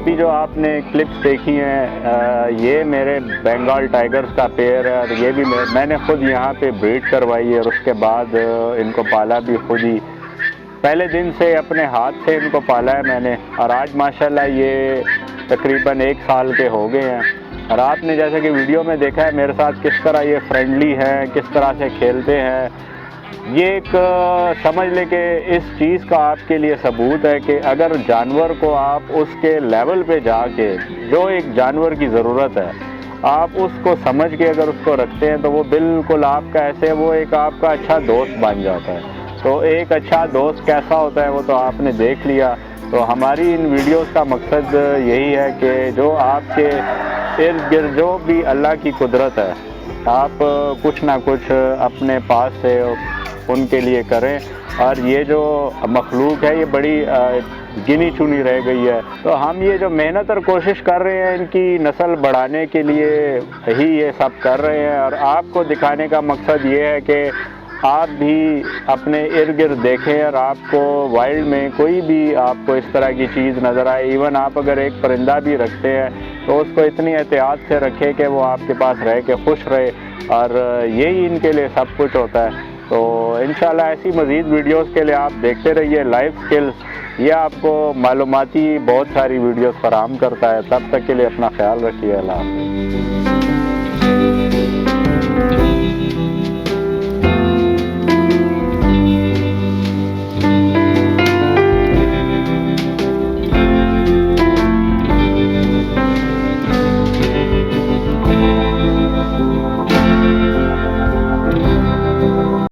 अभी जो आपने क्लिप्स देखी हैं ये मेरे बंगाल टाइगर्स का पेयर है और ये भी मैंने खुद यहाँ पे ब्रीड करवाई है और उसके बाद इनको पाला भी खुद ही। पहले दिन से अपने हाथ से इनको पाला है मैंने और आज माशाल्लाह ये तकरीबन 1 साल के हो गए हैं। और आपने जैसे कि वीडियो में देखा है मेरे साथ किस तरह ये फ्रेंडली हैं, किस तरह से खेलते हैं। ये एक समझ ले कि इस चीज़ का आपके लिए सबूत है कि अगर जानवर को आप उसके लेवल पे जाके जो एक जानवर की ज़रूरत है आप उसको समझ के अगर उसको रखते हैं तो वो बिल्कुल आपका ऐसे वो एक आपका अच्छा दोस्त बन जाता है। तो एक अच्छा दोस्त कैसा होता है वो तो आपने देख लिया। तो हमारी इन वीडियोस का मकसद यही है कि जो आपके इर्द गिर्द जो भी अल्लाह की कुदरत है आप कुछ ना कुछ अपने पास से उनके लिए करें। और ये जो मखलूक है ये बड़ी गिनी चुनी रह गई है। तो हम ये जो मेहनत और कोशिश कर रहे हैं इनकी नस्ल बढ़ाने के लिए ही ये सब कर रहे हैं। और आपको दिखाने का मकसद ये है कि आप भी अपने इर्द गिर्द देखें और आपको वाइल्ड में कोई भी आपको इस तरह की चीज़ नज़र आए। इवन आप अगर एक परिंदा भी रखते हैं तो उसको इतनी एहतियात से रखें कि वो आपके पास रह के खुश रहे। और यही इनके लिए सब कुछ होता है। तो इंशाल्लाह ऐसी मज़ीद वीडियोस के लिए आप देखते रहिए। लाइफ स्किल्स ये आपको मालूमाती बहुत सारी वीडियोस फराहम करता है। तब तक के लिए अपना ख्याल रखिए। अल्लाह हाफ़िज़।